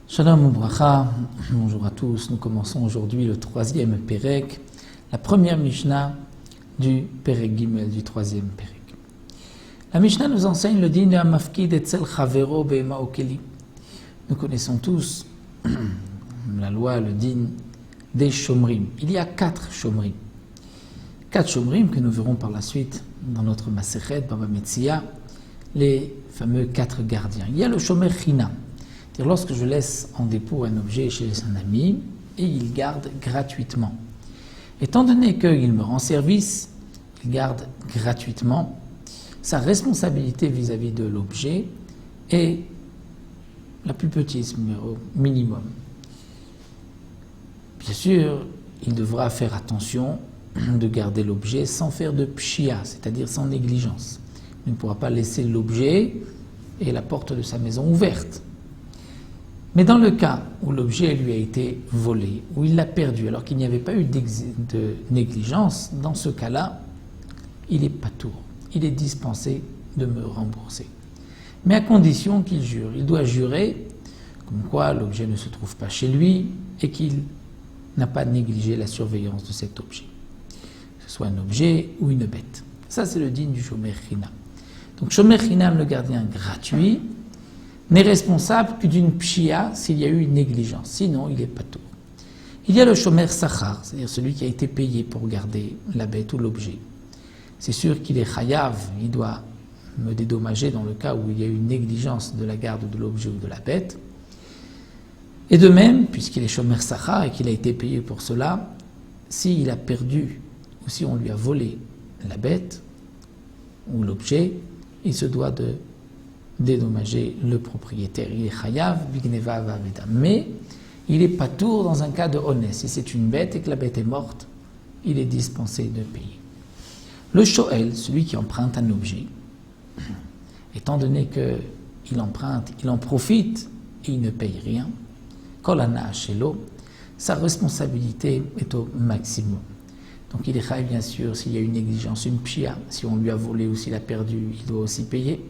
Shalom Ubracha, bonjour à tous. Nous commençons aujourd'hui le troisième Perek, la première Mishnah du Perek Gimel, du troisième Perek. La Mishnah nous enseigne le din Mafkid etzel chavero be'ema okeli. Nous connaissons tous la loi, le din des shomrim. Il y a 4 shomrim. 4 shomrim que nous verrons par la suite dans notre Masechet, Baba Metzia, les fameux 4 gardiens. Il y a le shomer chinam. C'est-à-dire lorsque je laisse en dépôt un objet chez un ami et il garde gratuitement. Étant donné qu'il me rend service, il garde gratuitement, sa responsabilité vis-à-vis de l'objet est la plus petite, au minimum. Bien sûr, il devra faire attention de garder l'objet sans faire de pshia, c'est-à-dire sans négligence. Il ne pourra pas laisser l'objet et la porte de sa maison ouverte. Mais dans le cas où l'objet lui a été volé, où il l'a perdu alors qu'il n'y avait pas eu de négligence, dans ce cas-là, il est patour, il est dispensé de me rembourser. Mais à condition qu'il jure. Il doit jurer comme quoi l'objet ne se trouve pas chez lui et qu'il n'a pas négligé la surveillance de cet objet, que ce soit un objet ou une bête. Ça, c'est le din du shomer chinam. Donc, shomer chinam, le gardien gratuit, n'est responsable que d'une pshia s'il y a eu une négligence. Sinon, il est patour. Il y a le shomer sachar, c'est-à-dire celui qui a été payé pour garder la bête ou l'objet. C'est sûr qu'il est chayav, il doit me dédommager dans le cas où il y a eu une négligence de la garde de l'objet ou de la bête. Et de même, puisqu'il est shomer sachar et qu'il a été payé pour cela, s'il a perdu ou si on lui a volé la bête ou l'objet, il se doit de dédommager le propriétaire. Il est chayav, bigneva vaveda. Mais il est patour dans un cas de honnête. Si c'est une bête et que la bête est morte, il est dispensé de payer. Le shoel, celui qui emprunte un objet, étant donné qu'il emprunte, il en profite et il ne paye rien, kolana shelo, sa responsabilité est au maximum. Donc il est chayav, bien sûr, s'il y a une négligence, une pshia, si on lui a volé ou s'il a perdu, il doit aussi payer.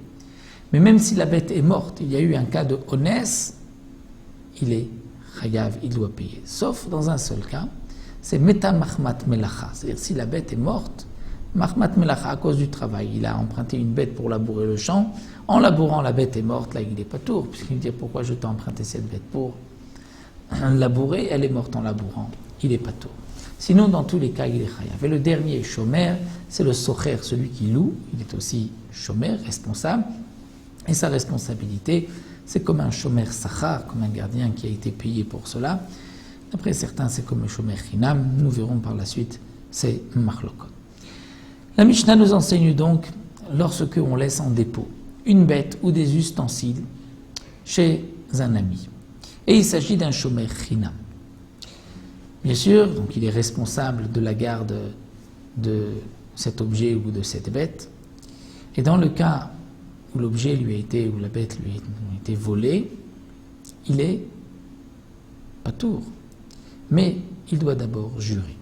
Mais même si la bête est morte, il y a eu un cas de honnête, il est chayav, il doit payer. Sauf dans un seul cas, c'est meta mahmat melacha. C'est-à-dire si la bête est morte, mahmat melacha à cause du travail. Il a emprunté une bête pour labourer le champ. En labourant, la bête est morte, là il n'est pas tour, puisqu'il dit pourquoi je t'ai emprunté cette bête pour labourer, elle est morte en labourant, il n'est pas tour. Sinon, dans tous les cas, il est chayav. Et le dernier shomer, c'est le socher, celui qui loue, il est aussi shomer, responsable. Et sa responsabilité, c'est comme un shomer sachar, comme un gardien qui a été payé pour cela. Après certains, c'est comme un shomer chinam. Nous verrons par la suite, c'est machlokot. La Mishnah nous enseigne donc, lorsque on laisse en dépôt une bête ou des ustensiles chez un ami. Et il s'agit d'un shomer chinam. Bien sûr, donc il est responsable de la garde de cet objet ou de cette bête. Et dans le cas où l'objet lui a été, ou la bête lui a été volée, il est patour. Mais il doit d'abord jurer.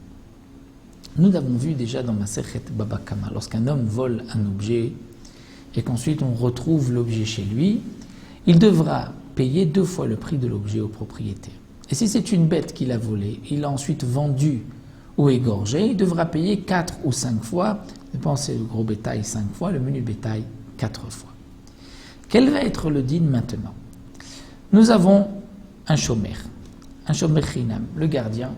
Nous l'avons vu déjà dans Masechet Baba Kama, lorsqu'un homme vole un objet et qu'ensuite on retrouve l'objet chez lui, il devra payer 2 fois le prix de l'objet au propriétaire. Et si c'est une bête qu'il a volée, il l'a ensuite vendue ou égorgée, il devra payer 4 ou 5 fois, dépensez le gros bétail 5 fois, le menu bétail 4 fois. Quel va être le din maintenant? Nous avons un shomer chinam, le gardien,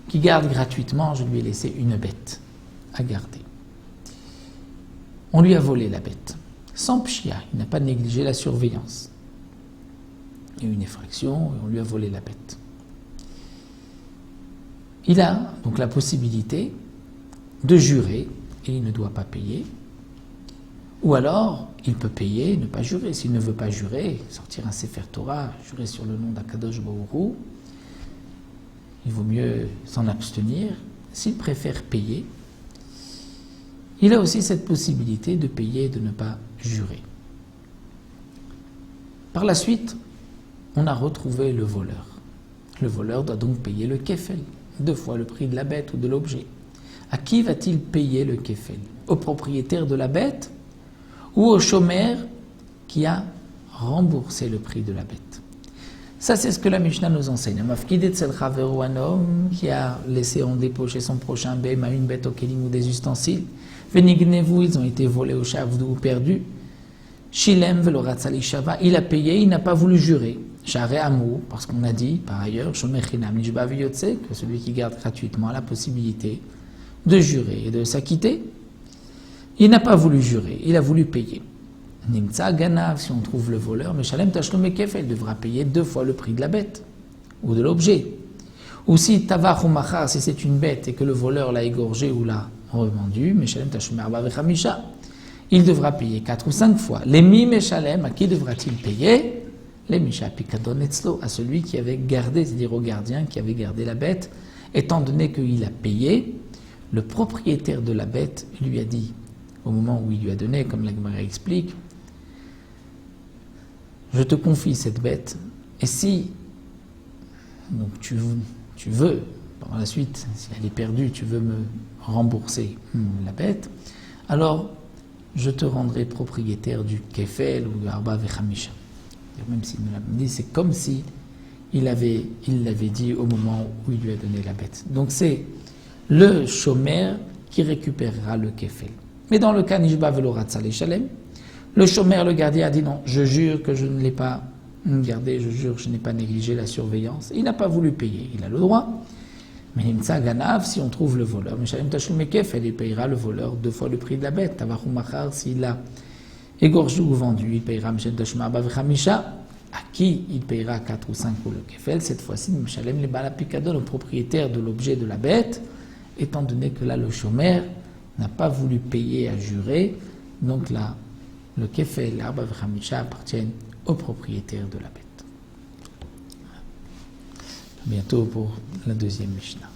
qui garde gratuitement, je lui ai laissé une bête à garder. On lui a volé la bête, sans pshia, il n'a pas négligé la surveillance. Il y a eu une effraction et on lui a volé la bête. Il a donc la possibilité de jurer et il ne doit pas payer. Ou alors, il peut payer, ne pas jurer. S'il ne veut pas jurer, sortir un Sefer Torah, jurer sur le nom d'Akadosh Baruch Hu, il vaut mieux s'en abstenir. S'il préfère payer, il a aussi cette possibilité de payer et de ne pas jurer. Par la suite, on a retrouvé le voleur. Le voleur doit donc payer le kefel, 2 fois le prix de la bête ou de l'objet. À qui va-t-il payer le kefel? Au propriétaire de la bête ou au shomer qui a remboursé le prix de la bête. Ça, c'est ce que la Mishnah nous enseigne. Un homme qui a laissé en dépôt chez son prochain béma une bête au kélim ou des ustensiles. Venignevu, ils ont été volés au chavdou ou perdus. Shilem veloratzali shava, il a payé, il n'a pas voulu jurer. Share amou, parce qu'on a dit, par ailleurs, shomer chinam nishba viyotse, que celui qui garde gratuitement a la possibilité de jurer et de s'acquitter. Il n'a pas voulu jurer, il a voulu payer. Nimtsa ganav, si on trouve le voleur, mais shalem tashlum kefel, il devra payer 2 fois le prix de la bête ou de l'objet. Ou si tavach ou machar, si c'est une bête et que le voleur l'a égorgé ou l'a revendu, mais shalem tashlum arba vechamisha, il devra payer 4 ou 5 fois. Les mim et shalem, à qui devra-t-il payer? Les misha pikadon etzlo, à celui qui avait gardé, c'est-à-dire au gardien qui avait gardé la bête, étant donné qu'il a payé, le propriétaire de la bête lui a dit, au moment où il lui a donné, comme la Gemara explique, je te confie cette bête, et si donc tu veux, par la suite, si elle est perdue, tu veux me rembourser la bête, alors je te rendrai propriétaire du kefel ou du arba vechamisha. Même s'il me l'a dit, c'est comme si il l'avait dit au moment où il lui a donné la bête. Donc c'est le shomer qui récupérera le kefel. Mais dans le cas nishba veloratzali shalem, le shomer, le gardien, a dit non, je jure que je ne l'ai pas gardé, je jure que je n'ai pas négligé la surveillance. Il n'a pas voulu payer, il a le droit. Mais nimtsa ganav, si on trouve le voleur, mais shalem tashlum kefel, il payera le voleur 2 fois le prix de la bête. Tavach ou machar, s'il a égorgé ou vendu, il payera Mshem Tashma Abba Vechamisha, à qui il payera 4 ou 5 pour le kefel. Cette fois-ci, Mshalem le Bala Pikadon, le propriétaire de l'objet de la bête, étant donné que là, le shomer n'a pas voulu payer à jurer, donc là, le kefel, l'Abba Vechamisha appartiennent au propriétaire de la bête. À bientôt pour la deuxième Mishnah.